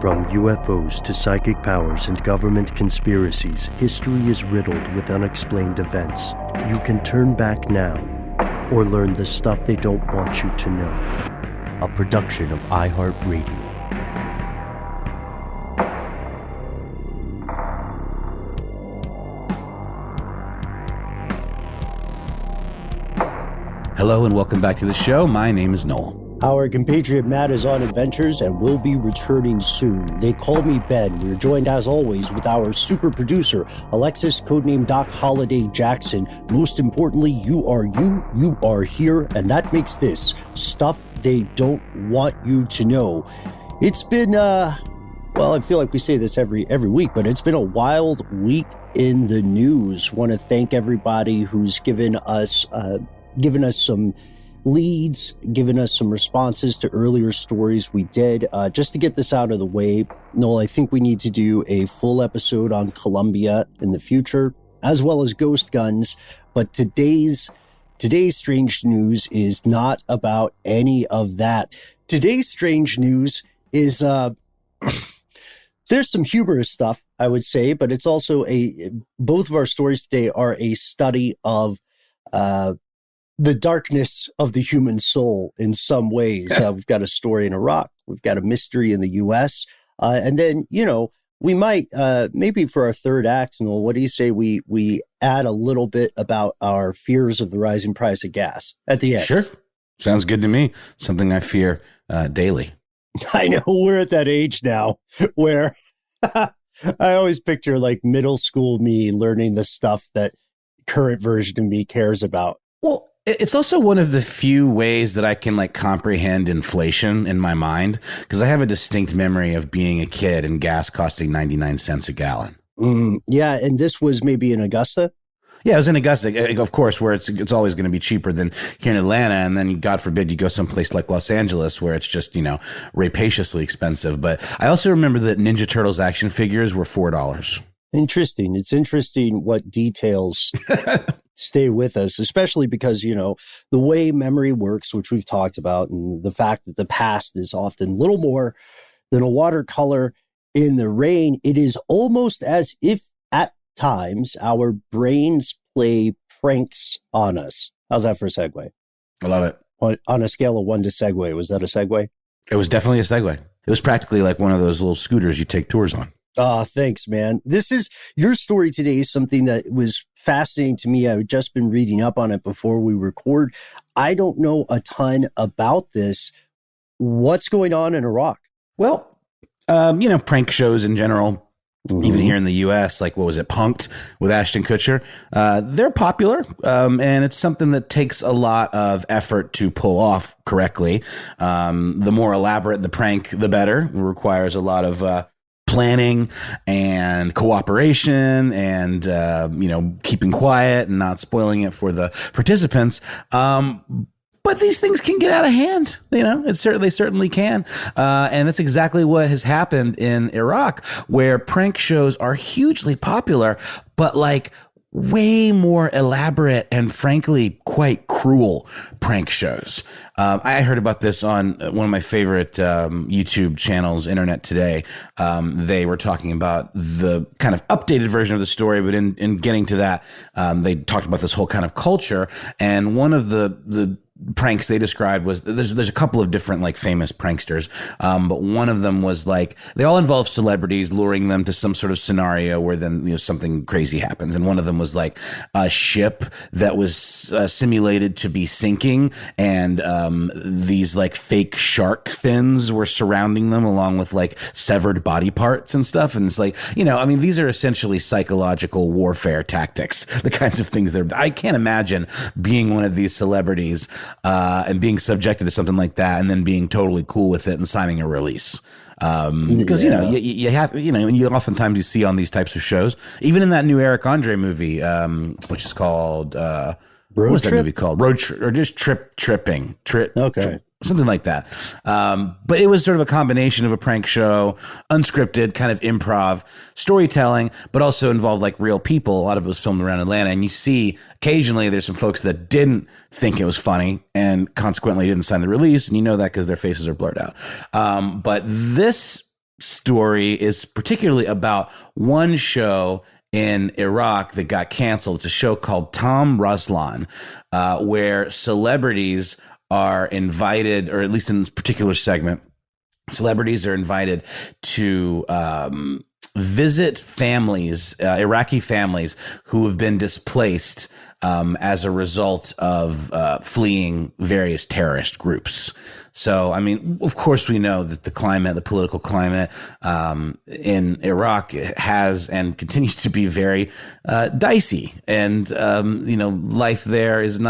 From UFOs to psychic powers and government conspiracies, history is riddled with unexplained events. You can turn back now or learn the stuff they don't want you to know. A production of iHeartRadio. Hello and welcome back to the show. My name is Noel. Our compatriot Matt is on adventures and will be returning soon. They call me Ben. We're joined as always with our super producer, Alexis, codename Doc Holiday Jackson. Most importantly, you are here, and that makes this stuff they don't want you to know. It's been, well, I feel like we say this every week, but it's been a wild week in the news. Want to thank everybody who's given us some leads, given us some responses to earlier stories we did. Just to get this out of the way, Noel, I think we need to do a full episode on Colombia in the future, as well as ghost guns. But today's strange news is not about any of that. Today's strange news is there's some humorous stuff, I would say, but it's also both of our stories today are a study of the darkness of the human soul in some ways. We've got a story in Iraq. We've got a mystery in the U.S. And then, we might, maybe for our third act, Noel, what do you say we add a little bit about our fears of the rising price of gas at the end? Sure. Sounds good to me. Something I fear daily. I know we're at that age now where I always picture like middle school me learning the stuff that current version of me cares about. Well, it's also one of the few ways that I can like comprehend inflation in my mind, because I have a distinct memory of being a kid and gas costing 99 cents a gallon. Yeah. And this was maybe in Augusta. Yeah, it was in Augusta, of course, where it's always going to be cheaper than here in Atlanta. And then, God forbid, you go someplace like Los Angeles where it's just, rapaciously expensive. But I also remember that Ninja Turtles action figures were $4. Interesting. It's interesting what details stay with us, especially because, the way memory works, which we've talked about, and the fact that the past is often little more than a watercolor in the rain. It is almost as if at times our brains play pranks on us. How's that for a segue? I love it. On a scale of 1 to segue, was that a segue? It was definitely a segue. It was practically like one of those little scooters you take tours on. Thanks, man. Your story today is something that was fascinating to me. I've just been reading up on it before we record. I don't know a ton about this. What's going on in Iraq? Well, prank shows in general, even here in the U.S., like what was it, Punk'd with Ashton Kutcher? They're popular, and it's something that takes a lot of effort to pull off correctly. The more elaborate the prank, the better. It requires a lot of planning and cooperation and, keeping quiet and not spoiling it for the participants. But these things can get out of hand. They certainly can. And that's exactly what has happened in Iraq, where prank shows are hugely popular, but like way more elaborate and frankly quite cruel prank shows. I heard about this on one of my favorite YouTube channels, Internet Today. They were talking about the kind of updated version of the story, but in getting to that, they talked about this whole kind of culture. And one of the pranks they described was there's a couple of different like famous pranksters, but one of them was like they all involve celebrities, luring them to some sort of scenario where then something crazy happens. And one of them was like a ship that was simulated to be sinking, and these like fake shark fins were surrounding them along with like severed body parts and stuff. And it's like, these are essentially psychological warfare tactics, the kinds of things I can't imagine being one of these celebrities and being subjected to something like that and then being totally cool with it and signing a release. Because, you have, you oftentimes you see on these types of shows, even in that new Eric Andre movie, which is called, what was that movie called? Road Trip, or just Tripping. Okay. Something like that. But it was sort of a combination of a prank show, unscripted, kind of improv storytelling, but also involved like real people. A lot of it was filmed around Atlanta. And you see occasionally there's some folks that didn't think it was funny and consequently didn't sign the release. And you know that because their faces are blurred out. But this story is particularly about one show in Iraq that got canceled. It's a show called Tom Ruslan, where celebrities are invited, or at least in this particular segment, celebrities are invited to visit families, Iraqi families who have been displaced as a result of fleeing various terrorist groups. So, I mean, of course, we know that the political climate in Iraq has and continues to be very dicey. And, life there is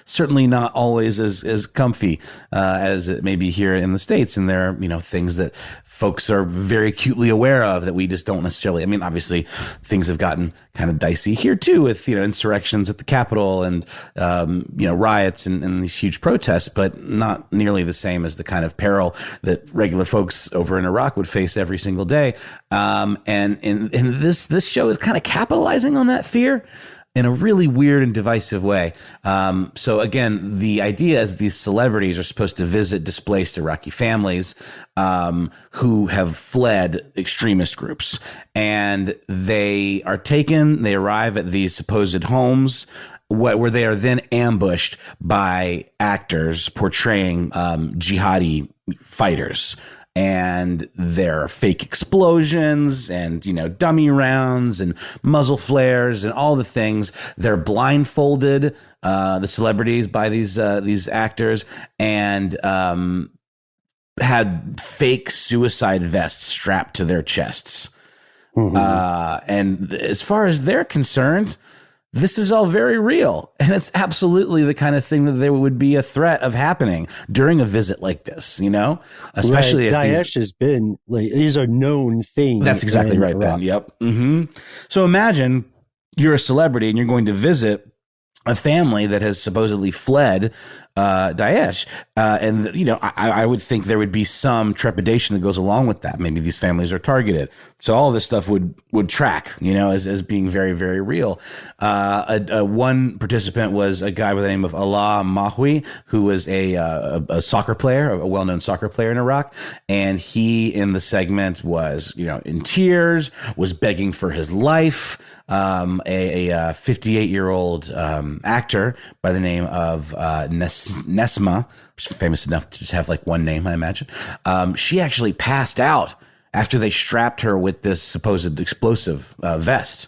certainly not always as comfy as it may be here in the States. And there are, things that folks are very acutely aware of that we just don't necessarily. I mean, obviously, things have gotten kind of dicey here too, with insurrections at the Capitol and riots and these huge protests, but not nearly the same as the kind of peril that regular folks over in Iraq would face every single day. And this show is kind of capitalizing on that fear in a really weird and divisive way. So again, the idea is that these celebrities are supposed to visit displaced Iraqi families who have fled extremist groups. And they arrive at these supposed homes where they are then ambushed by actors portraying jihadi fighters. And there are fake explosions and, dummy rounds and muzzle flares and all the things. They're blindfolded, the celebrities, by these actors, and had fake suicide vests strapped to their chests. Mm-hmm. And as far as they're concerned, this is all very real, and it's absolutely the kind of thing that there would be a threat of happening during a visit like this, especially right. if Daesh has been these are known things. That's exactly right, Ben. Yep. Mm-hmm. So imagine you're a celebrity and you're going to visit a family that has supposedly fled Daesh. And, I would think there would be some trepidation that goes along with that. Maybe these families are targeted. So all this stuff would track, as being very, very real. One participant was a guy by the name of Allah Mahwi, who was a soccer player, a well-known soccer player in Iraq. And he, in the segment, was, in tears, was begging for his life. A 58-year-old actor by the name of Nesma, famous enough to just have one name, I imagine. She actually passed out after they strapped her with this supposed explosive vest.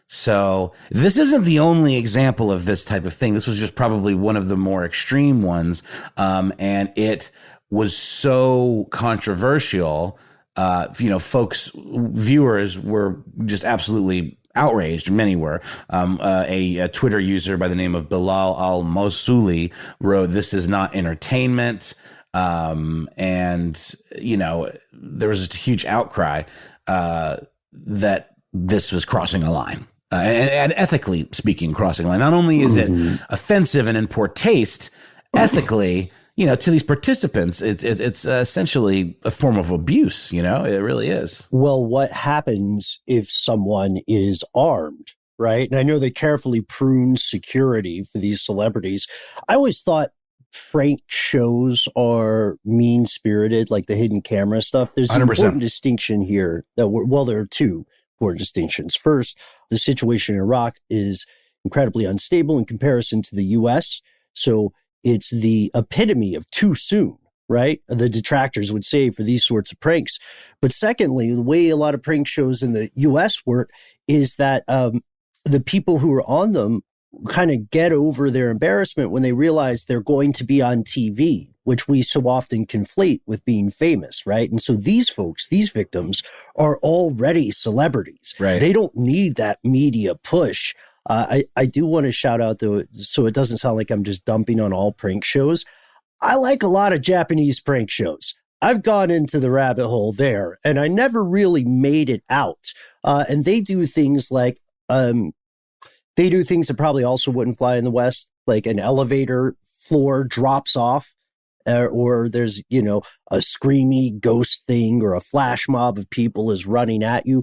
So this isn't the only example of this type of thing. This was just probably one of the more extreme ones. And it was so controversial. Viewers were just absolutely outraged. Many were. A Twitter user by the name of Bilal al-Mosuli wrote, "This is not entertainment." And, there was a huge outcry that this was crossing a line. And ethically speaking, crossing a line. Not only is it offensive and in poor taste, ethically, to these participants, it's essentially a form of abuse, it really is. Well, what happens if someone is armed, right? And I know they carefully prune security for these celebrities. I always thought prank shows are mean-spirited, like the hidden camera stuff. There's an 100%. Important distinction here. There are two important distinctions. First, the situation in Iraq is incredibly unstable in comparison to the U.S., so it's the epitome of too soon, right? The detractors would say for these sorts of pranks. But secondly, the way a lot of prank shows in the U.S. work is that the people who are on them kind of get over their embarrassment when they realize they're going to be on TV, which we so often conflate with being famous, right? And so these folks, these victims, are already celebrities. Right. They don't need that media push. I do want to shout out, though, so it doesn't sound like I'm just dumping on all prank shows. I like a lot of Japanese prank shows. I've gone into the rabbit hole there, and I never really made it out. And they do things like, they do things that probably also wouldn't fly in the West, like an elevator floor drops off, or there's, a screamy ghost thing, or a flash mob of people is running at you.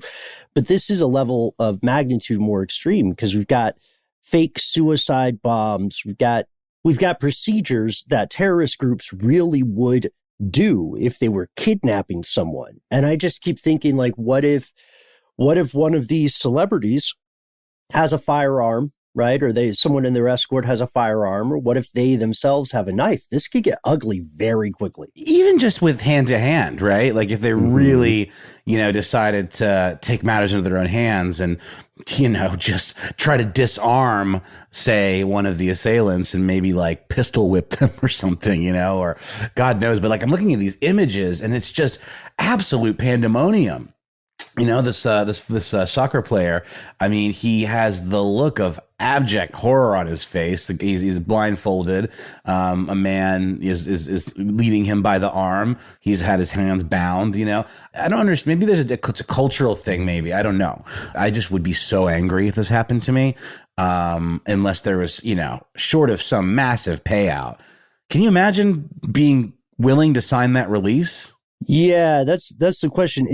But this is a level of magnitude more extreme, because we've got fake suicide bombs. We've got procedures that terrorist groups really would do if they were kidnapping someone? And I just keep thinking, like, what if one of these celebrities has a firearm, right? Or someone in their escort has a firearm, or what if they themselves have a knife? This could get ugly very quickly. Even just with hand to hand, right? Like if they really, decided to take matters into their own hands and, just try to disarm, say, one of the assailants and maybe like pistol whip them or something, or God knows. But like I'm looking at these images and it's just absolute pandemonium. This soccer player, I mean, he has the look of abject horror on his face. He's blindfolded. A man is leading him by the arm. He's had his hands bound, I don't understand. Maybe it's a cultural thing, maybe. I don't know. I just would be so angry if this happened to me, unless there was, short of some massive payout. Can you imagine being willing to sign that release? Yeah, that's the question.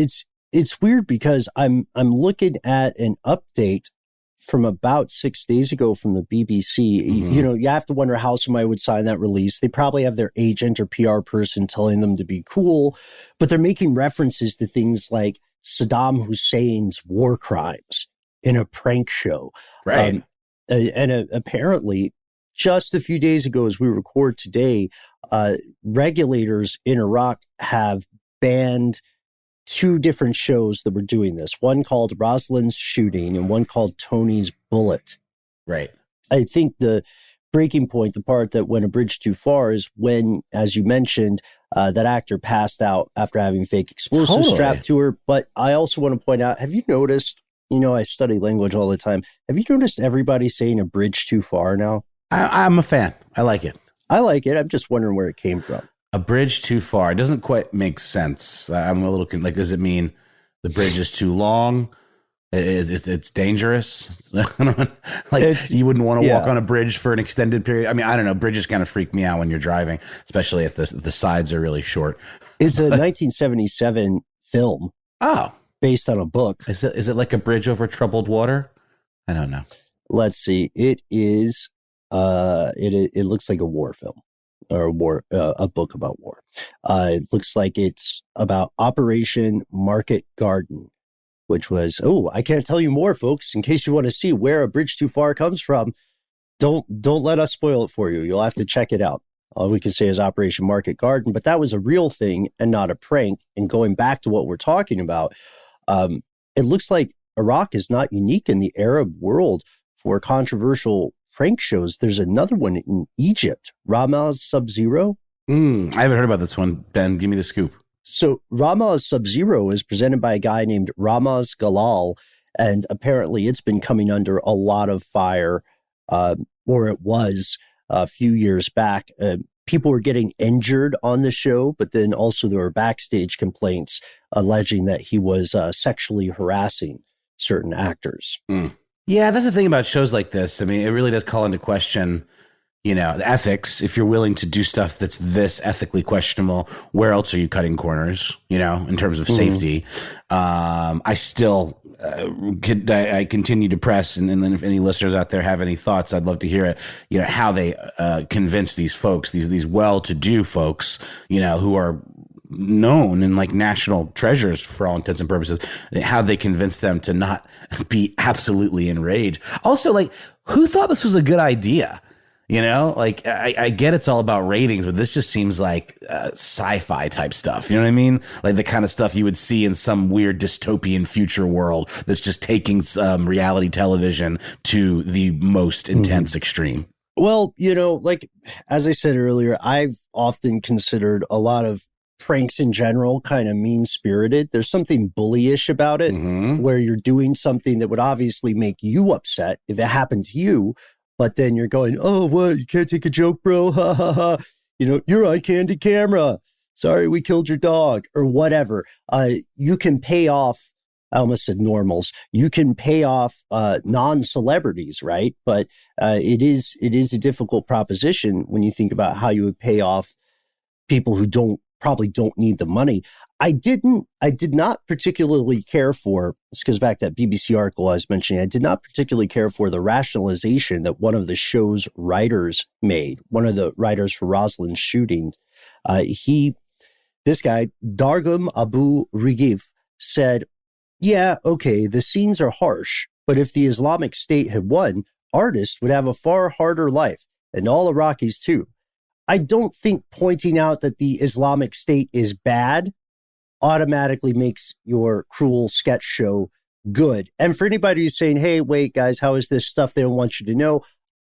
It's weird because I'm looking at an update from about 6 days ago from the BBC. You have to wonder how somebody would sign that release. They probably have their agent or PR person telling them to be cool, but they're making references to things like Saddam Hussein's war crimes in a prank show. Right. And apparently, just a few days ago, as we record today, regulators in Iraq have banned two different shows that were doing this. One called Rosalind's Shooting and one called Tony's Bullet. Right. I think the breaking point, the part that went a bridge too far, is when, as you mentioned, that actor passed out after having fake explosives strapped to her. But I also want to point out, have you noticed, I study language all the time. Have you noticed everybody saying a bridge too far now? I'm a fan. I like it. I like it. I'm just wondering where it came from. A bridge too far. It doesn't quite make sense. I'm a little like, does it mean the bridge is too long? It's dangerous. You wouldn't want to walk on a bridge for an extended period. I mean, I don't know. Bridges kind of freak me out when you're driving, especially if the sides are really short. It's a 1977 film. Oh, based on a book. Is it like a bridge over troubled water? I don't know. Let's see. It is. It looks like a war film. Or a book about war. It looks like it's about Operation Market Garden, which was, I can't tell you more, folks. In case you want to see where A Bridge Too Far comes from, don't let us spoil it for you. You'll have to check it out. All we can say is Operation Market Garden, but that was a real thing and not a prank. And going back to what we're talking about, it looks like Iraq is not unique in the Arab world for controversial prank shows. There's another one in Egypt, Ramaz Sub-Zero. I haven't heard about this one. Ben, give me the scoop. So Ramaz Sub-Zero is presented by a guy named Ramaz Galal, and apparently it's been coming under a lot of fire, or it was a few years back. People were getting injured on the show, but then also there were backstage complaints alleging that he was sexually harassing certain actors. Yeah, that's the thing about shows like this. I mean, it really does call into question, the ethics. If you're willing to do stuff that's this ethically questionable, where else are you cutting corners, in terms of safety? I still I continue to press, and then if any listeners out there have any thoughts, I'd love to hear it, how they convince these folks, these well-to-do folks, who are known and like national treasures for all intents and purposes, how they convince them to not be absolutely enraged. Also, like, who thought this was a good idea? I get it's all about ratings, but this just seems like sci-fi type stuff. You know what I mean? Like the kind of stuff you would see in some weird dystopian future world that's just taking reality television to the most intense extreme. Well, like, as I said earlier, I've often considered a lot of pranks in general kind of mean-spirited. There's something bullyish about it, where you're doing something that would obviously make you upset if it happened to you, but then you're going, oh, what? You can't take a joke, bro? Ha ha ha. You're on candid camera. Sorry, we killed your dog, or whatever. You can pay off, I almost said normals. You can pay off non-celebrities, right? But it is a difficult proposition when you think about how you would pay off people who probably don't need the money. I did not particularly care for, this goes back to that BBC article I was mentioning, I did not particularly care for the rationalization that one of the show's writers made, one of the writers for Rosalind's Shooting. He This guy, Dargum Abu Rigif, said, yeah, okay, the scenes are harsh, but if the Islamic State had won, artists would have a far harder life, and all Iraqis too. I don't think pointing out that the Islamic State is bad automatically makes your cruel sketch show good. And for anybody who's saying, hey, wait, guys, how is this stuff they don't want you to know?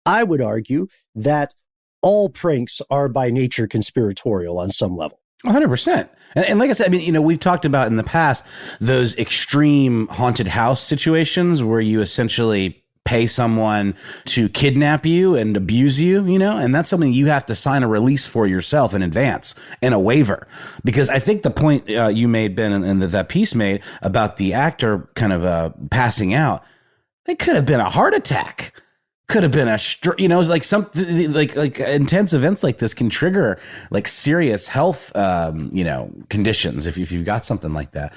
I would argue that all pranks are by nature conspiratorial on some level. 100%. And like I said, I mean, we've talked about in the past those extreme haunted house situations where you essentially pay someone to kidnap you and abuse you, and that's something you have to sign a release for yourself in advance and a waiver. Because I think the point you made, Ben, and that piece made about the actor kind of passing out, it could have been a heart attack. Could have been like something like intense events like this can trigger like serious health, conditions if you've got something like that.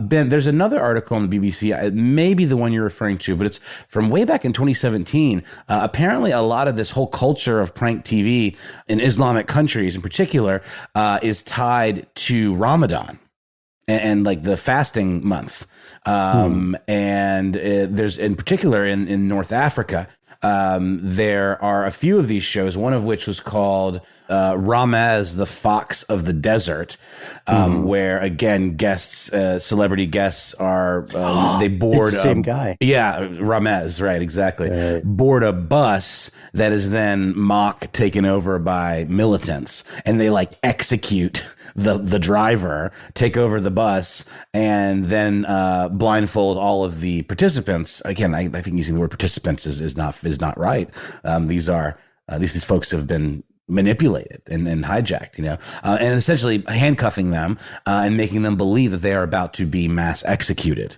Ben, there's another article on the BBC, maybe the one you're referring to, but it's from way back in 2017. Apparently, a lot of this whole culture of prank TV in Islamic countries, in particular, is tied to Ramadan. And like the fasting month. And there's in particular in North Africa, there are a few of these shows, one of which was called Ramez, the Fox of the Desert, where again, celebrity guests are, they board the same guy. Yeah, Ramez, right, exactly. Right. Board a bus that is then mock taken over by militants, and they like execute the driver, take over the bus, and then blindfold all of the participants. Again, I think using the word participants is not right. These folks have been manipulated and hijacked, and essentially handcuffing them and making them believe that they are about to be mass executed.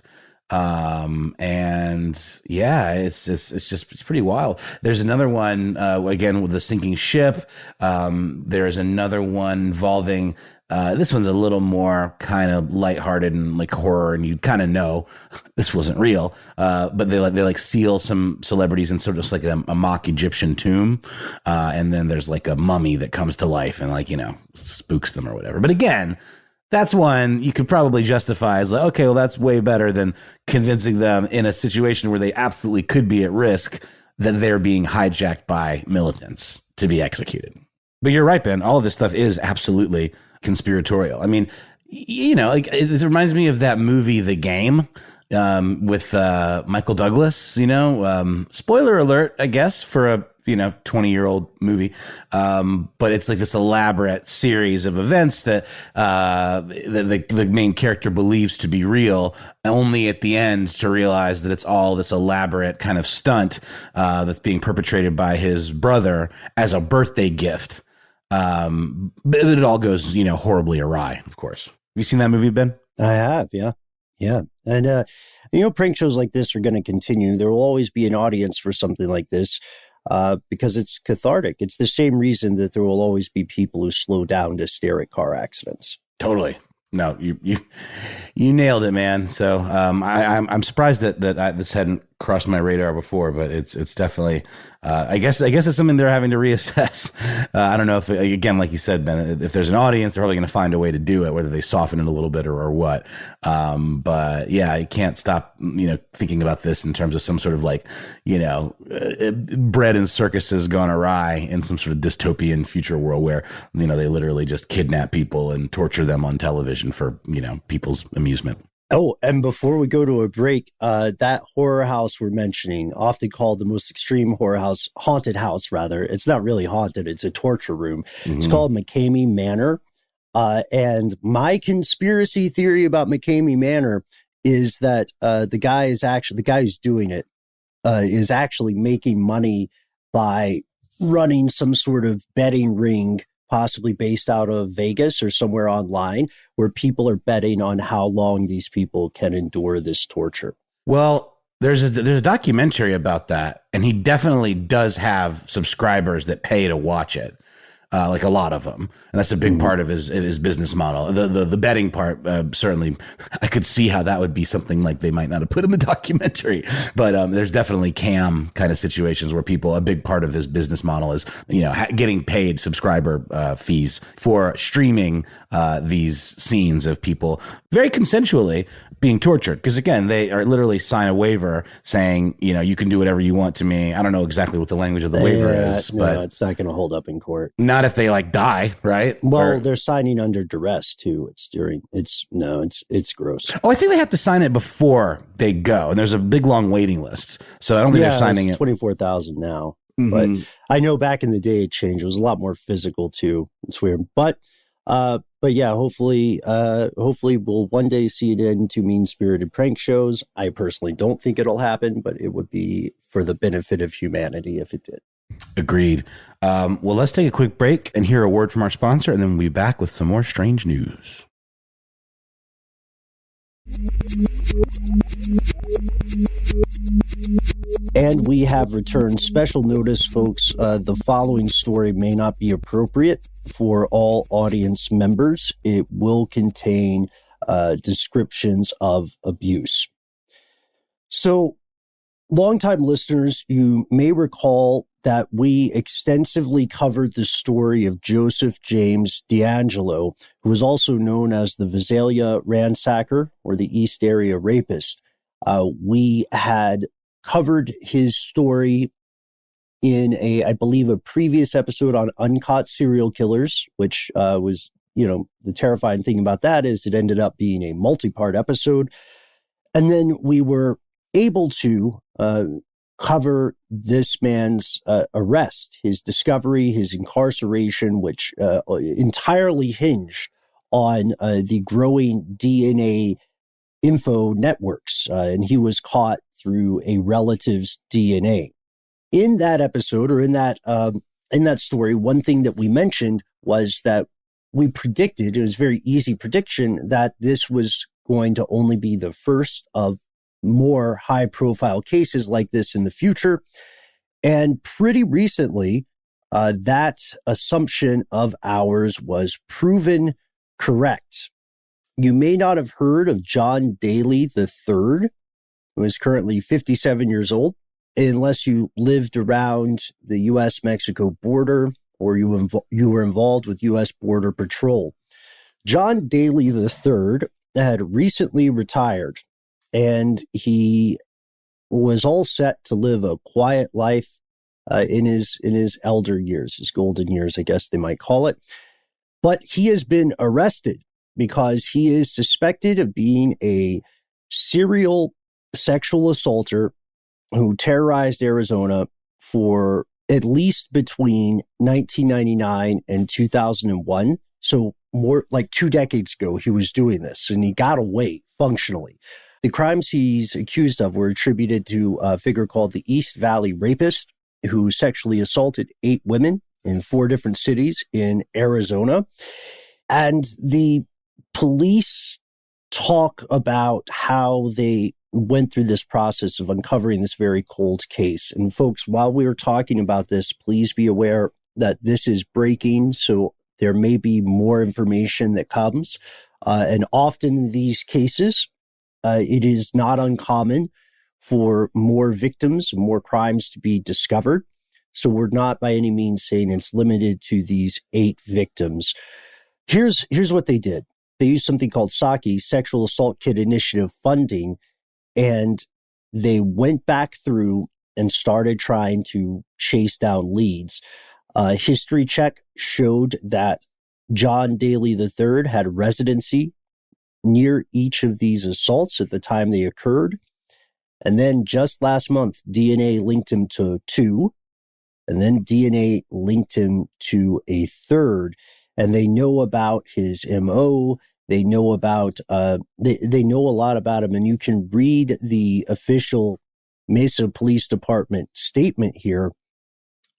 And yeah, it's pretty wild. There's another one, again, with the sinking ship. There's another one involving, this one's a little more kind of lighthearted and like horror, and you kind of know this wasn't real. But they seal some celebrities in sort of like a mock Egyptian tomb. And then there's like a mummy that comes to life and spooks them or whatever. But again, that's one you could probably justify as like, okay, well, that's way better than convincing them in a situation where they absolutely could be at risk that they're being hijacked by militants to be executed. But you're right, Ben. All of this stuff is absolutely conspiratorial. I mean, it reminds me of that movie, The Game, with Michael Douglas, spoiler alert, I guess, for a 20-year-old movie. But it's like this elaborate series of events that the main character believes to be real, only at the end to realize that it's all this elaborate kind of stunt that's being perpetrated by his brother as a birthday gift. But it all goes, horribly awry, of course. Have you seen that movie, Ben? I have, yeah. Yeah. And, prank shows like this are going to continue. There will always be an audience for something like this because it's cathartic. It's the same reason that there will always be people who slow down to stare at car accidents. Totally. No, you nailed it, man. So I'm surprised that this hadn't crossed my radar before, but it's definitely I guess it's something they're having to reassess. I don't know if, again, like you said, Ben, if there's an audience, they're probably going to find a way to do it, whether they soften it a little bit or what. But yeah, I can't stop thinking about this in terms of some sort of bread and circuses gone awry in some sort of dystopian future world where they literally just kidnap people and torture them on television for people's amusement. Oh, and before we go to a break, that horror house we're mentioning, often called the most extreme haunted house, rather. It's not really haunted. It's a torture room. Mm-hmm. It's called McCamey Manor. And my conspiracy theory about McCamey Manor is that the guy who's doing it is actually making money by running some sort of betting ring, possibly based out of Vegas or somewhere online, where people are betting on how long these people can endure this torture. Well, there's a documentary about that, and he definitely does have subscribers that pay to watch it. like a lot of them. And that's a big part of his business model. The betting part, certainly, I could see how that would be something like they might not have put in the documentary. But there's definitely cam kind of situations where a big part of his business model is, getting paid subscriber fees for streaming these scenes of people very consensually being tortured. Because again, they are literally sign a waiver saying, you can do whatever you want to me. I don't know exactly what the language of the waiver is, but it's not going to hold up in court. Not if they die, right? Well, they're signing under duress too. It's gross. Oh, I think they have to sign it before they go, and there's a big long waiting list. So I don't think they're signing it. 24,000 now, but I know back in the day it changed. It was a lot more physical too. It's weird, but yeah, hopefully we'll one day see it into mean-spirited prank shows. I personally don't think it'll happen, but it would be for the benefit of humanity if it did. Agreed. Well, let's take a quick break and hear a word from our sponsor, and then we'll be back with some more strange news. And we have returned. Special notice, folks. The following story may not be appropriate for all audience members. It will contain descriptions of abuse. So, longtime listeners, you may recall that we extensively covered the story of Joseph James DeAngelo, who was also known as the Visalia Ransacker or the East Area Rapist. We had covered his story in I believe, a previous episode on uncaught serial killers, which was, the terrifying thing about that is it ended up being a multi-part episode. And then we were able to cover this man's arrest, his discovery, his incarceration, which entirely hinged on the growing DNA info networks. And he was caught through a relative's DNA. In that episode, or in that story, one thing that we mentioned was that we predicted, it was a very easy prediction, that this was going to only be the first of more high-profile cases like this in the future. And pretty recently, that assumption of ours was proven correct. You may not have heard of John Daly III, who is currently 57 years old, unless you lived around the U.S.-Mexico border or you were involved with U.S. Border Patrol. John Daly III had recently retired, and he was all set to live a quiet life in his elder years, his golden years, I guess they might call it. But he has been arrested because he is suspected of being a serial sexual assaulter who terrorized Arizona for at least between 1999 and 2001. So more like 2 decades ago, he was doing this, and he got away functionally. The crimes he's accused of were attributed to a figure called the East Valley Rapist, who sexually assaulted 8 women in 4 different cities in Arizona. And the police talk about how they went through this process of uncovering this very cold case. And folks, while we were talking about this, please be aware that this is breaking, so there may be more information that comes. And often in these cases, it is not uncommon for more victims, more crimes to be discovered. So we're not by any means saying it's limited to these 8 victims. Here's what they did. They used something called SAKI, Sexual Assault Kit Initiative funding, and they went back through and started trying to chase down leads. History check showed that John Daly III had residency near each of these assaults at the time they occurred. And then just last month, DNA linked him to 2, and then DNA linked him to a 3rd. And they know about his MO. They know about, they know a lot about him. And you can read the official Mesa Police Department statement here.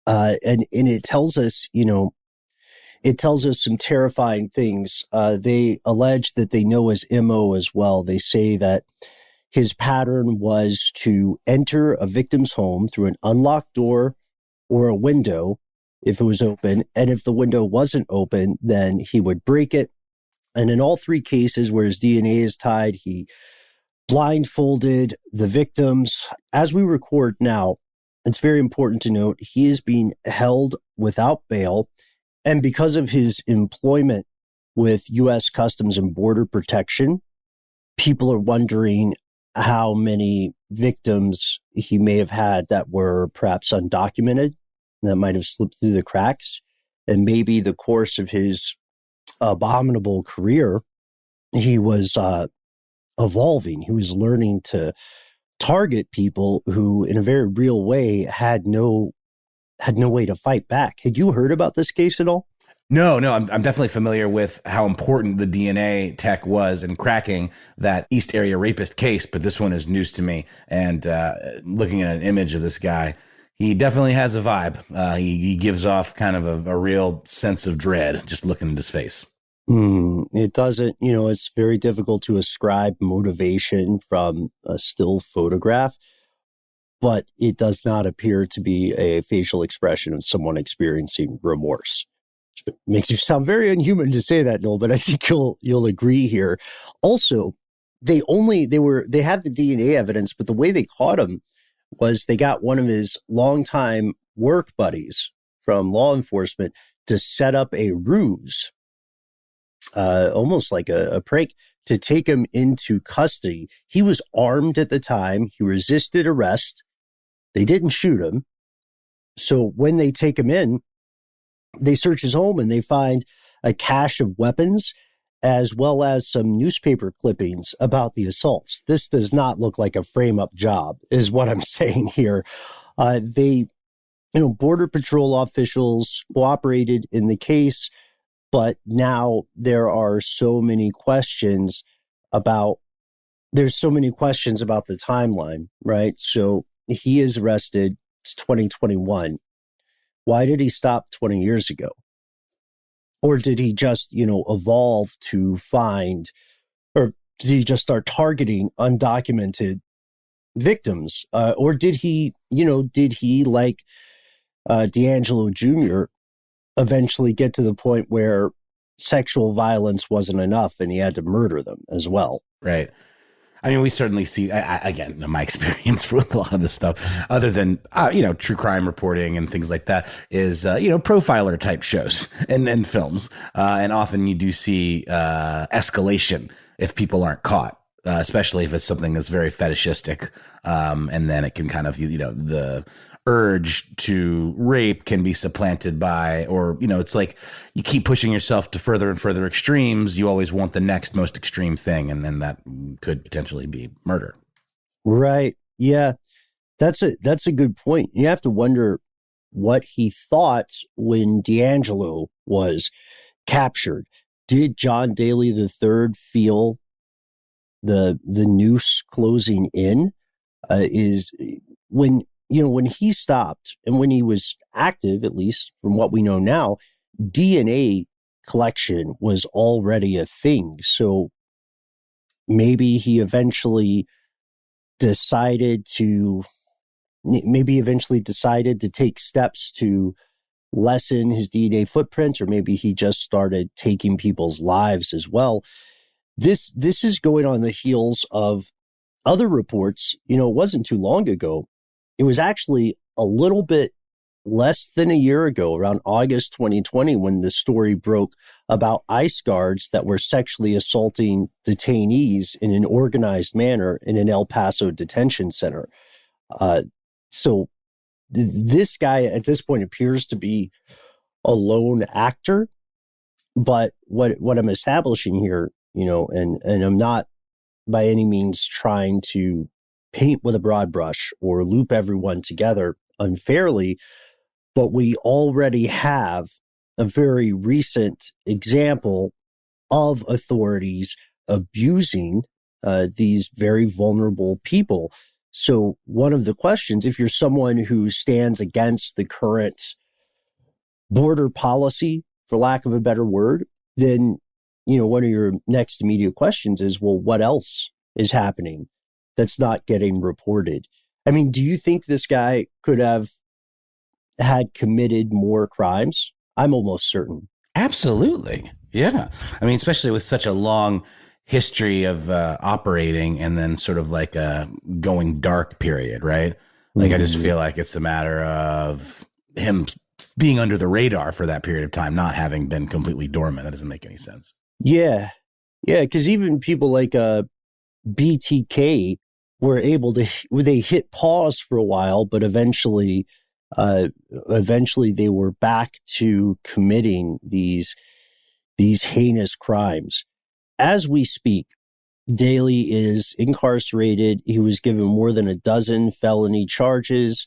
And it tells us, it tells us some terrifying things. They allege that they know his MO as well. They say that his pattern was to enter a victim's home through an unlocked door or a window if it was open. And if the window wasn't open, then he would break it. And in all three cases where his DNA is tied, he blindfolded the victims. As we record now, it's very important to note he is being held without bail. And because of his employment with U.S. Customs and Border Protection, people are wondering how many victims he may have had that were perhaps undocumented, that might have slipped through the cracks. And maybe the course of his abominable career, he was evolving. He was learning to target people who, in a very real way, had no way to fight back. Had you heard about this case at all? No, I'm definitely familiar with how important the DNA tech was in cracking that East Area Rapist case, but this one is news to me. And looking at an image of this guy, he definitely has a vibe. He gives off kind of a real sense of dread just looking at his face. It doesn't, it's very difficult to ascribe motivation from a still photograph, but it does not appear to be a facial expression of someone experiencing remorse. Which makes you sound very unhuman to say that, Noel, but I think you'll agree here. Also, they had the DNA evidence, but the way they caught him was they got one of his longtime work buddies from law enforcement to set up a ruse, almost like a prank, to take him into custody. He was armed at the time. He resisted arrest. They didn't shoot him. So when they take him in, they search his home and they find a cache of weapons as well as some newspaper clippings about the assaults. This does not look like a frame-up job, is what I'm saying here. Border Patrol officials cooperated in the case, but now there are so many questions about the timeline, right? So he is arrested. It's 2021. Why did he stop 20 years ago? Or did he just, evolve to find, or did he just start targeting undocumented victims? Or did he, like D'Angelo Jr., eventually get to the point where sexual violence wasn't enough and he had to murder them as well? Right. I mean, we certainly see, again, my experience with a lot of this stuff, other than, true crime reporting and things like that, is, profiler type shows and films. And often you do see escalation if people aren't caught, especially if it's something that's very fetishistic. And then it can kind of, the urge to rape can be supplanted by, or, it's like you keep pushing yourself to further and further extremes. You always want the next most extreme thing. And then that could potentially be murder. Right. Yeah. That's a good point. You have to wonder what he thought when D'Angelo was captured. Did John Daly III feel the noose closing in? When he stopped and when he was active, at least from what we know now, DNA collection was already a thing. So maybe he eventually decided to take steps to lessen his DNA footprint, or maybe he just started taking people's lives as well. This is going on the heels of other reports. It wasn't too long ago. It was actually a little bit less than a year ago, around August 2020, when the story broke about ICE guards that were sexually assaulting detainees in an organized manner in an El Paso detention center. So this guy at this point appears to be a lone actor. But what I'm establishing here, and I'm not by any means trying to paint with a broad brush or loop everyone together unfairly, but we already have a very recent example of authorities abusing these very vulnerable people. So one of the questions, if you're someone who stands against the current border policy, for lack of a better word, then, one of your next immediate questions is, well, what else is happening that's not getting reported? I mean, do you think this guy could have had committed more crimes. I'm almost certain. Absolutely. Yeah. I mean, especially with such a long history of operating and then sort of like a going dark period, right? Like, I just feel like it's a matter of him being under the radar for that period of time, not having been completely dormant. That doesn't make any sense. Yeah. Yeah. Because even people like BTK were able to, they hit pause for a while, but eventually they were back to committing these heinous crimes. As we speak, Daly is incarcerated. He was given more than a dozen felony charges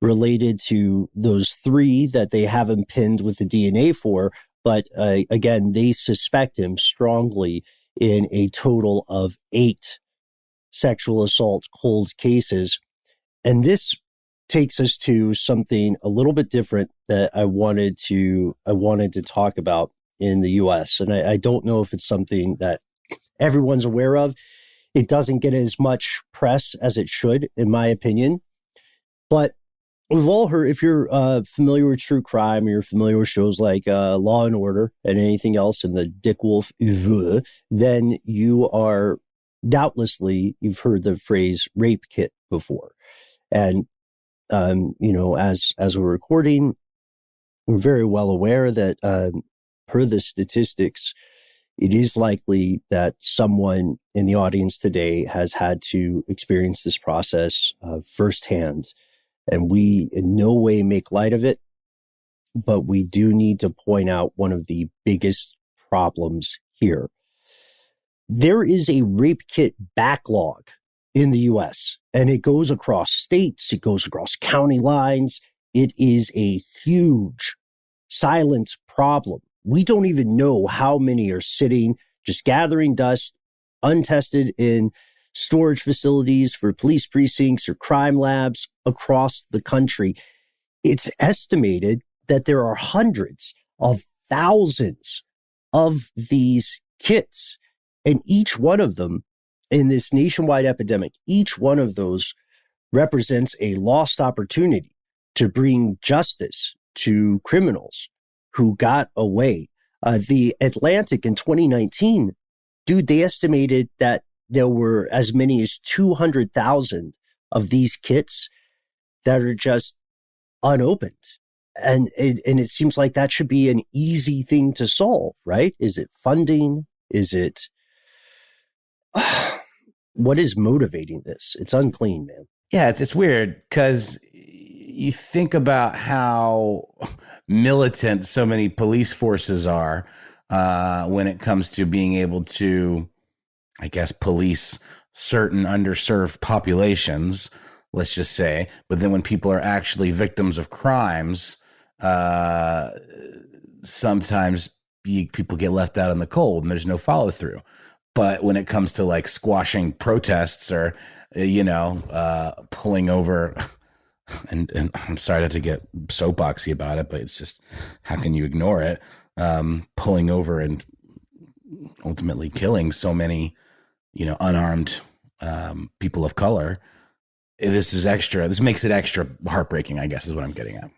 related to those 3 that they haven't pinned with the DNA for. But again, they suspect him strongly in a total of 8 sexual assault cold cases. And this takes us to something a little bit different that I wanted to talk about in the US. And I don't know if it's something that everyone's aware of. It doesn't get as much press as it should, in my opinion. But we've all heard, if you're familiar with true crime, or you're familiar with shows like Law and Order and anything else in the Dick Wolf, then you are doubtlessly, you've heard the phrase rape kit before. And, as we're recording, we're very well aware that per the statistics, it is likely that someone in the audience today has had to experience this process firsthand. And we in no way make light of it, but we do need to point out one of the biggest problems here. There is a rape kit backlog in the US, and it goes across states, it goes across county lines. It is a huge silent problem. We don't even know how many are sitting, just gathering dust, untested in storage facilities for police precincts or crime labs across the country. It's estimated that there are hundreds of thousands of these kits, and each one of them in this nationwide epidemic, each one of those represents a lost opportunity to bring justice to criminals who got away. The Atlantic in 2019, dude, they estimated that there were as many as 200,000 of these kits that are just unopened. And it seems like that should be an easy thing to solve, right? Is it funding? Is it... what is motivating this? It's unclean, man. Yeah, it's weird because you think about how militant so many police forces are when it comes to being able to, I guess, police certain underserved populations, let's just say. But then when people are actually victims of crimes, sometimes people get left out in the cold and there's no follow through. But when it comes to like squashing protests or, pulling over, and I'm sorry not to get soapboxy about it, but it's just, how can you ignore it? Pulling over and ultimately killing so many, unarmed people of color. This makes it extra heartbreaking, I guess, is what I'm getting at.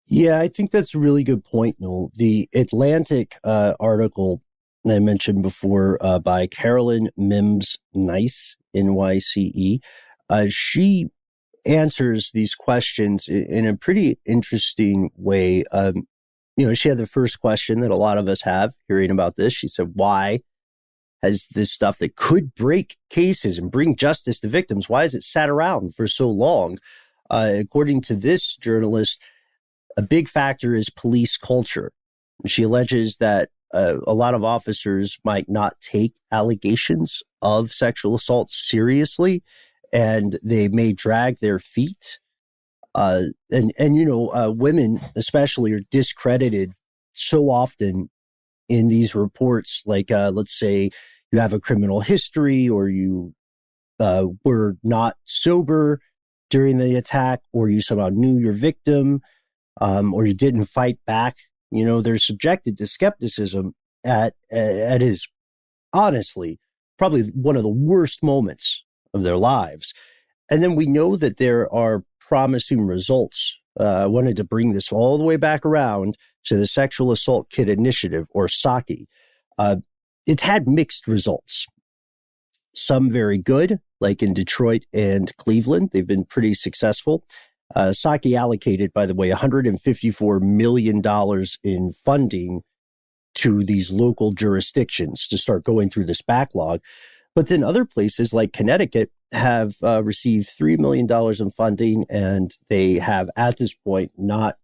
Yeah, I think that's a really good point, Noel. The Atlantic article I mentioned before by Carolyn Mims Nice, NYCE, she answers these questions in a pretty interesting way. She had the first question that a lot of us have hearing about this. She said, why has this stuff that could break cases and bring justice to victims, why has it sat around for so long? According to this journalist, a big factor is police culture. She alleges that a lot of officers might not take allegations of sexual assault seriously, and they may drag their feet. Women especially are discredited so often in these reports. Like, let's say you have a criminal history, or you were not sober during the attack, or you somehow knew your victim, or you didn't fight back. They're subjected to skepticism at his, honestly, probably one of the worst moments of their lives. And then we know that there are promising results I wanted to bring this all the way back around to the Sexual Assault Kit Initiative, or SAKI. It's had mixed results. Some very good, like in Detroit and Cleveland. They've been pretty successful. SAKI allocated, by the way, $154 million in funding to these local jurisdictions to start going through this backlog. But then other places like Connecticut have received $3 million in funding, and they have at this point not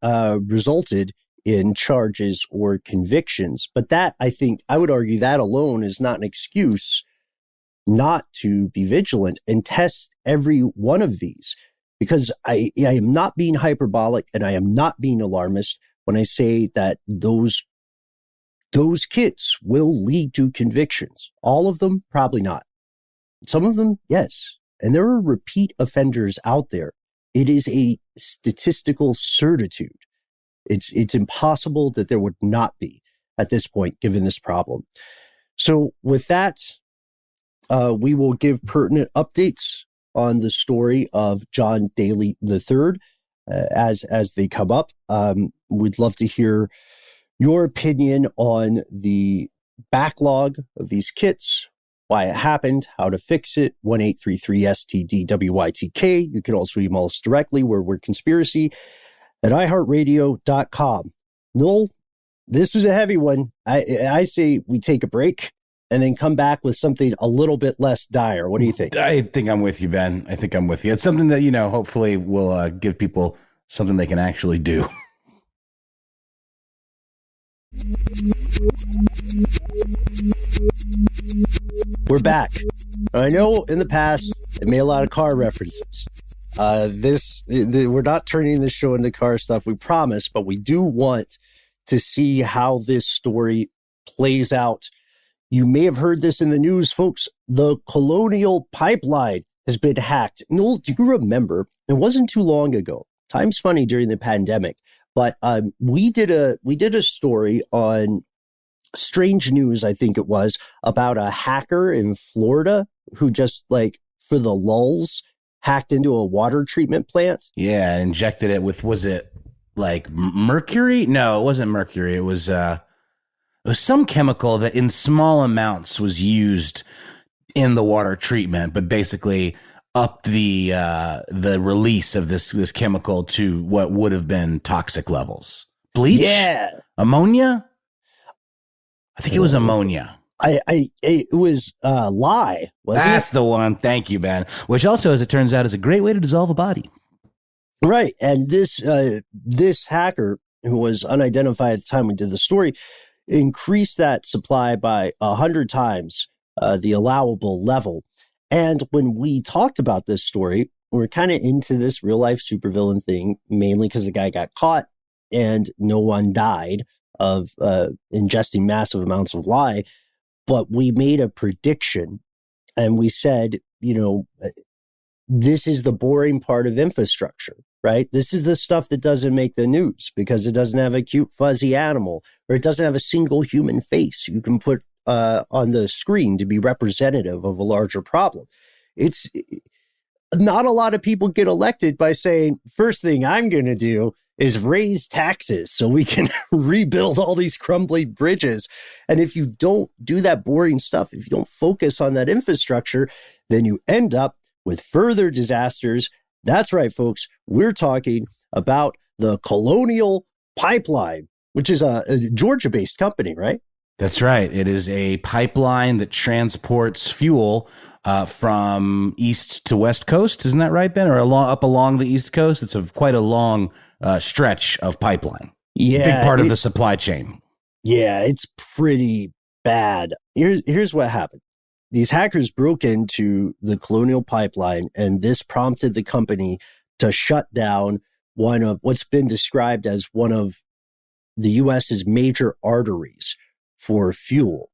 resulted in charges or convictions. But that, I think, I would argue that alone is not an excuse not to be vigilant and test every one of these, because I am not being hyperbolic and I am not being alarmist when I say that those kits will lead to convictions. All of them, probably not. Some of them, yes. And there are repeat offenders out there. It is a statistical certitude. It's impossible that there would not be at this point, given this problem. So with that, we will give pertinent updates on the story of John Daly III as they come up. We'd love to hear your opinion on the backlog of these kits, why it happened, how to fix it, 1-833-STDWYTK. You can also email us directly, where we're conspiracy at iHeartRadio.com. Noel, this was a heavy one. I say we take a break and then come back with something a little bit less dire. What do you think? I think I'm with you, Ben. I think I'm with you. It's something that, hopefully will give people something they can actually do. We're back. I know in the past I made a lot of car references. We're not turning this show into car stuff, we promise, but we do want to see how this story plays out. You may have heard this in the news, folks. The Colonial Pipeline has been hacked. Noel, do you remember? It wasn't too long ago. Time's funny during the pandemic, but we did a story on Strange News, I think it was, about a hacker in Florida who just, like, for the lulls, hacked into a water treatment plant. Yeah, injected it with, was it like mercury? No, it wasn't mercury. It was some chemical that in small amounts was used in the water treatment, but basically upped the release of this chemical to what would have been toxic levels. Bleach? Yeah. Ammonia? I think it was ammonia. It was lye, wasn't it? That's the one. Thank you, Ben. Which also, as it turns out, is a great way to dissolve a body. Right. And this hacker, who was unidentified at the time we did the story, increased that supply by 100 times the allowable level. And when we talked about this story, we were kind of into this real life supervillain thing, mainly because the guy got caught and no one died of ingesting massive amounts of lye. But we made a prediction and we said, this is the boring part of infrastructure, right? This is the stuff that doesn't make the news because it doesn't have a cute, fuzzy animal, or it doesn't have a single human face you can put on the screen to be representative of a larger problem. It's not a lot of people get elected by saying, first thing I'm going to do is raise taxes so we can rebuild all these crumbling bridges. And if you don't do that boring stuff, if you don't focus on that infrastructure, then you end up with further disasters. That's right, folks. We're talking about the Colonial Pipeline, which is a Georgia-based company, right? That's right. It is a pipeline that transports fuel from east to west coast. Isn't that right, Ben? Or up along the east coast? It's quite a long stretch of pipeline. Yeah. Big part of the supply chain. Yeah, it's pretty bad. Here's what happened. These hackers broke into the Colonial Pipeline, and this prompted the company to shut down one of what's been described as one of the U.S.'s major arteries for fuel.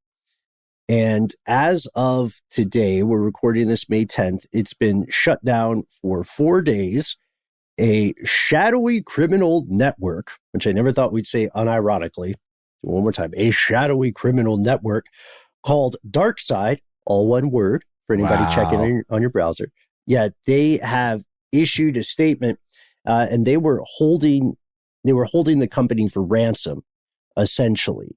And as of today, we're recording this May 10th, it's been shut down for 4 days. A shadowy criminal network, which I never thought we'd say unironically, one more time, a shadowy criminal network called DarkSide, all one word for anybody checking on your browser. Yeah, they have issued a statement and they were holding the company for ransom, essentially.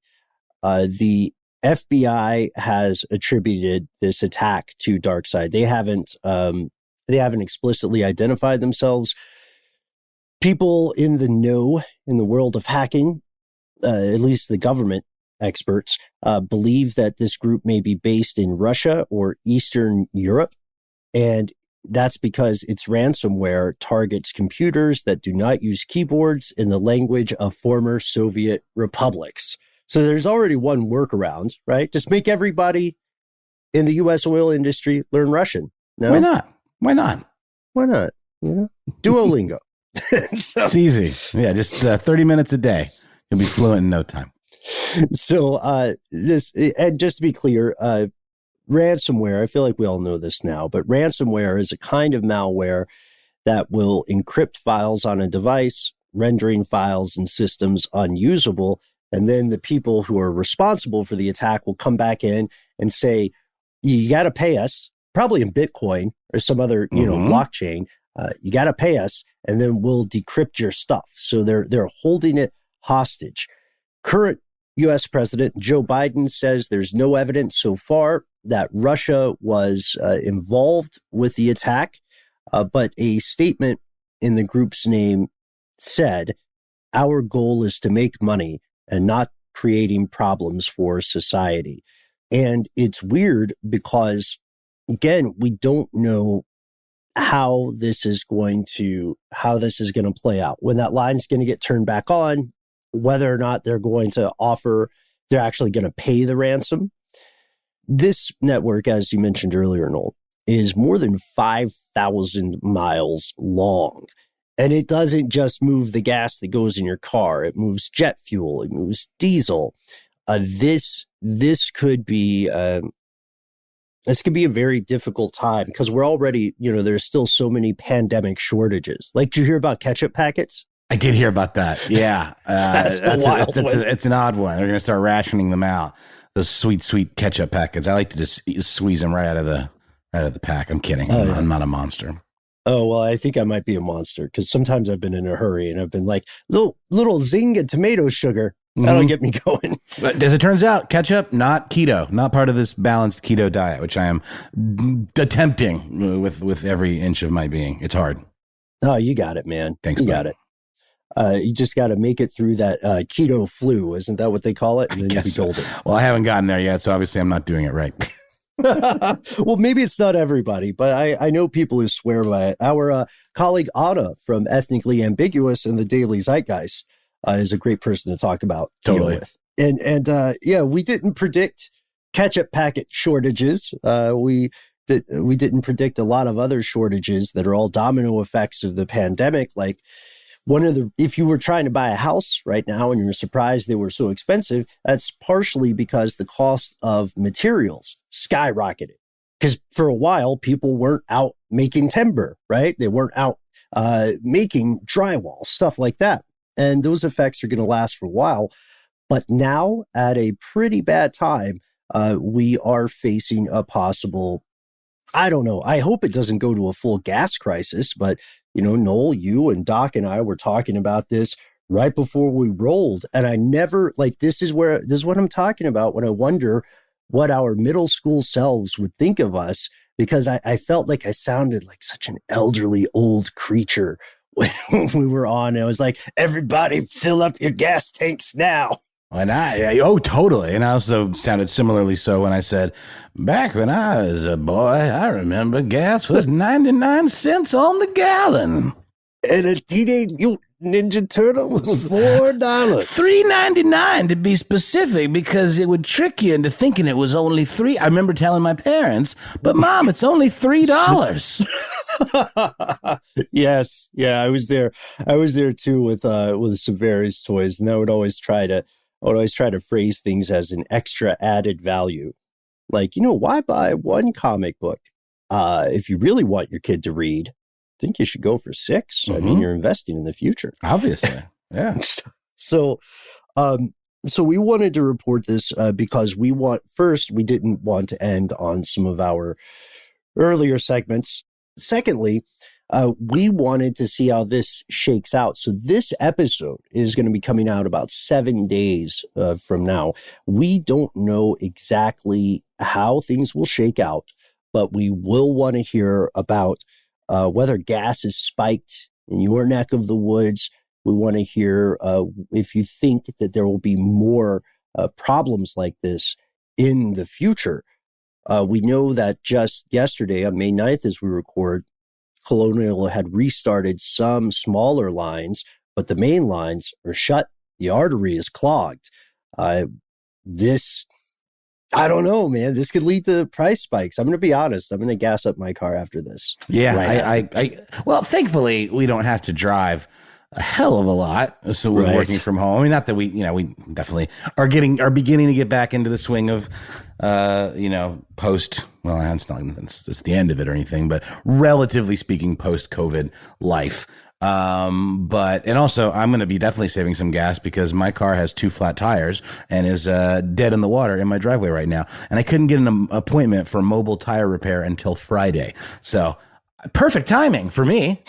The FBI has attributed this attack to DarkSide. They haven't explicitly identified themselves. People in the know in the world of hacking, at least the government experts, believe that this group may be based in Russia or Eastern Europe. And that's because its ransomware targets computers that do not use keyboards in the language of former Soviet republics. So there's already one workaround, right? Just make everybody in the U.S. oil industry learn Russian. No? Why not? Why not? Why not? Yeah. Duolingo. So, it's easy. Yeah, just 30 minutes a day. You'll be fluent in no time. So and just to be clear, ransomware, I feel like we all know this now, but ransomware is a kind of malware that will encrypt files on a device, rendering files and systems unusable. And then the people who are responsible for the attack will come back in and say, you got to pay us, probably in Bitcoin or some other, blockchain. You got to pay us, and then we'll decrypt your stuff. So they're holding it hostage. Current U.S. President Joe Biden says there's no evidence so far that Russia was involved with the attack, but a statement in the group's name said, our goal is to make money and not creating problems for society. And it's weird because, again, we don't know how this is going to play out, when that line's going to get turned back on, whether or not they're actually going to pay the ransom. This network, as you mentioned earlier, Noel, is more than 5,000 miles long. And it doesn't just move the gas that goes in your car. It moves jet fuel. It moves diesel. This could be a very difficult time because we're already, there's still so many pandemic shortages. Like, did you hear about ketchup packets? I did hear about that. Yeah. It's an odd one. They're going to start rationing them out. Those sweet ketchup packets. I like to just squeeze them right out of the pack. I'm kidding. I'm not a monster. Oh, well, I think I might be a monster because sometimes I've been in a hurry and I've been like, little zing of tomato sugar. That'll get me going. But as it turns out, ketchup, not keto, not part of this balanced keto diet, which I am attempting with every inch of my being. It's hard. Oh, you got it, man. Thanks, you bud. got it. You just got to make it through that keto flu. Isn't that what they call it? And then you'll be golden. Well, I haven't gotten there yet, so obviously I'm not doing it right. Well, maybe it's not everybody, but I know people who swear by it. Our colleague Anna from Ethnically Ambiguous and the Daily Zeitgeist is a great person to talk about Totally. with. And we didn't predict ketchup packet shortages. We didn't predict a lot of other shortages that are all domino effects of the pandemic. Like if you were trying to buy a house right now and you were surprised they were so expensive, that's partially because the cost of materials skyrocketed. Because for a while, people weren't out making timber, right? They weren't out making drywall, stuff like that. And those effects are going to last for a while. But now, at a pretty bad time, we are facing a possible, I don't know, I hope it doesn't go to a full gas crisis, but Noel, you and Doc and I were talking about this right before we rolled. And I never, this is what I'm talking about when I wonder what our middle school selves would think of us, because I felt like I sounded like such an elderly old creature when we were on. I was like, everybody fill up your gas tanks now. Totally. And I also sounded similarly so when I said, back when I was a boy, I remember gas was 99 cents on the gallon. And a Teenage Mutant Ninja Turtle was $4. $3.99 to be specific, because it would trick you into thinking it was only $3. I remember telling my parents, but Mom, it's only $3. Yes. Yeah, I was there. I was there too with some various toys, and I would always try to phrase things as an extra added value. Like, why buy one comic book? If you really want your kid to read, I think you should go for 6. Mm-hmm. I mean, you're investing in the future. Obviously. Yeah. So we wanted to report this because we didn't want to end on some of our earlier segments. Secondly, We wanted to see how this shakes out. So this episode is going to be coming out about 7 days from now. We don't know exactly how things will shake out, but we will want to hear about whether gas is spiked in your neck of the woods. We want to hear if you think that there will be more problems like this in the future. We know that just yesterday, on May 9th, as we record, Colonial had restarted some smaller lines, but the main lines are shut. The artery is clogged. I don't know, man. This could lead to price spikes. I'm going to be honest. I'm going to gas up my car after this. Yeah, well, thankfully, we don't have to drive a hell of a lot. So we're working from home. I mean, not that we definitely are beginning to get back into the swing of, post, well, it's not like it's the end of it or anything, but relatively speaking, post-COVID life. And also I'm going to be definitely saving some gas because my car has 2 flat tires and is dead in the water in my driveway right now. And I couldn't get an appointment for mobile tire repair until Friday. So perfect timing for me.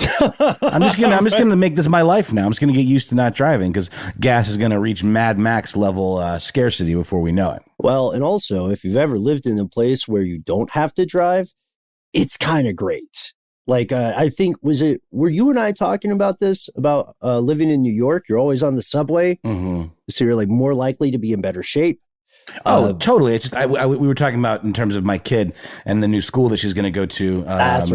I'm just gonna make this my life now. I'm just gonna get used to not driving because gas is gonna reach Mad Max level scarcity before we know it. Well, and also if you've ever lived in a place where you don't have to drive, it's kind of great. Like I think were you and I talking about this about living in New York? You're always on the subway, so you're like more likely to be in better shape. Oh, totally. It's just we were talking about in terms of my kid and the new school that she's going to go to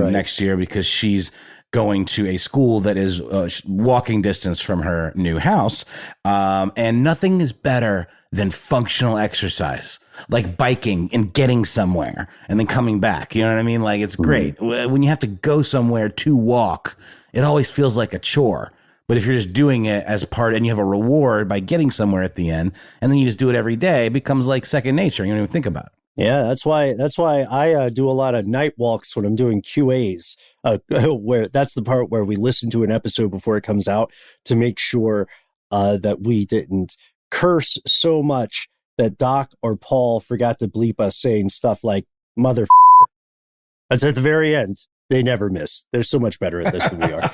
next year because she's going to a school that is walking distance from her new house. And nothing is better than functional exercise, like biking and getting somewhere and then coming back. You know what I mean? Like, it's great. When you have to go somewhere to walk, it always feels like a chore. But if you're just doing it as part and you have a reward by getting somewhere at the end, and then you just do it every day, it becomes like second nature. You don't even think about it. Yeah, that's why I do a lot of night walks when I'm doing QAs, where that's the part where we listen to an episode before it comes out to make sure that we didn't curse so much that Doc or Paul forgot to bleep us saying stuff like mother. That's at the very end. They never miss. They're so much better at this than we are.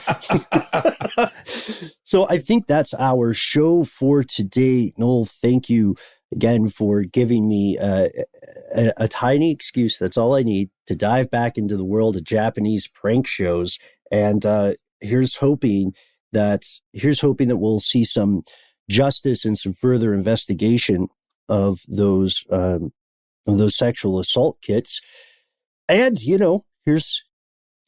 So I think that's our show for today. Noel, thank you again for giving me a tiny excuse. That's all I need to dive back into the world of Japanese prank shows. And here's hoping that we'll see some justice and some further investigation of those sexual assault kits. And,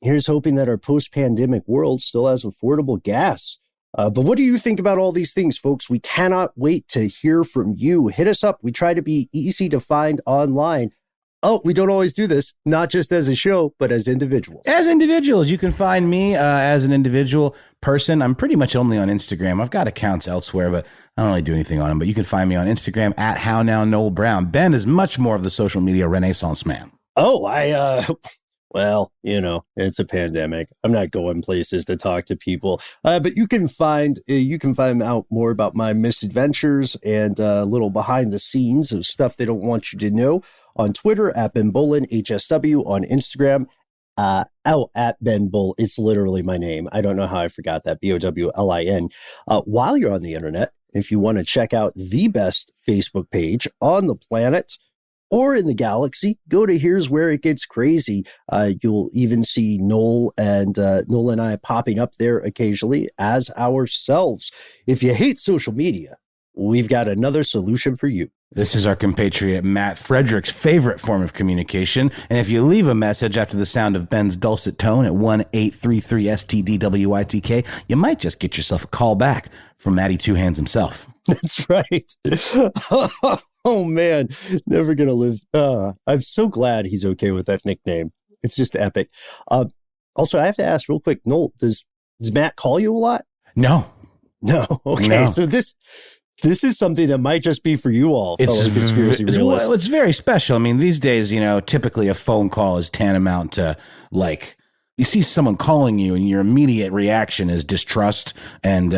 here's hoping that our post-pandemic world still has affordable gas. But what do you think about all these things, folks? We cannot wait to hear from you. Hit us up. We try to be easy to find online. Oh, we don't always do this, not just as a show, but as individuals. As individuals, you can find me as an individual person. I'm pretty much only on Instagram. I've got accounts elsewhere, but I don't really do anything on them. But you can find me on Instagram at HowNowNoelBrown. Ben is much more of the social media renaissance man. Oh, well, it's a pandemic. I'm not going places to talk to people, but you can find out more about my misadventures and a little behind the scenes of stuff they don't want you to know on Twitter at Ben Bolin HSW, on Instagram at Ben Bull. It's literally my name. I don't know how I forgot that. BOWLIN. While you're on the internet, if you want to check out the best Facebook page on the planet or in the galaxy, go to Here's Where It Gets Crazy. You'll even see Noel and I popping up there occasionally as ourselves. If you hate social media, we've got another solution for you. This is our compatriot Matt Frederick's favorite form of communication. And if you leave a message after the sound of Ben's dulcet tone at 1-833-STDWYTK, you might just get yourself a call back from Matty Two Hands himself. That's right. Oh, man. Never going to live. I'm so glad he's okay with that nickname. It's just epic. Also, I have to ask real quick, Noel, does Matt call you a lot? No. Okay. No. So this is something that might just be for you all, fellow conspiracy realists. Well, it's very special. I mean, these days, typically a phone call is tantamount to, like, you see someone calling you and your immediate reaction is distrust and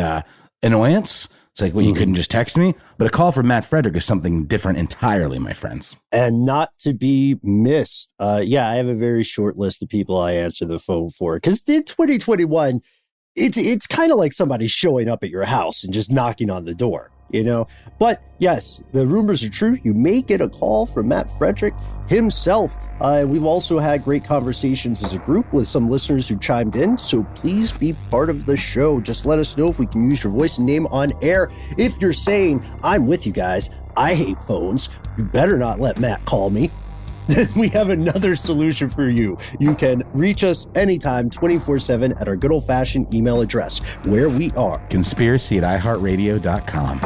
annoyance. It's like, well, you couldn't just text me? But a call from Matt Frederick is something different entirely, my friends. And not to be missed. Yeah, I have a very short list of people I answer the phone for. Because in 2021, it's kind of like somebody showing up at your house and just knocking on the door, you know? But yes, the rumors are true. You may get a call from Matt Frederick himself. We've also had great conversations as a group with some listeners who chimed in. So please be part of the show. Just let us know if we can use your voice and name on air. If you're saying, I'm with you guys, I hate phones, you better not let Matt call me. Then we have another solution for you. You can reach us anytime, 24/7 at our good old-fashioned email address, where we are conspiracy@iheartradio.com.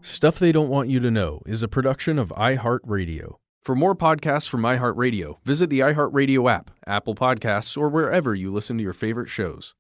Stuff They Don't Want You to Know is a production of iHeartRadio. For more podcasts from iHeartRadio, visit the iHeartRadio app, Apple Podcasts, or wherever you listen to your favorite shows.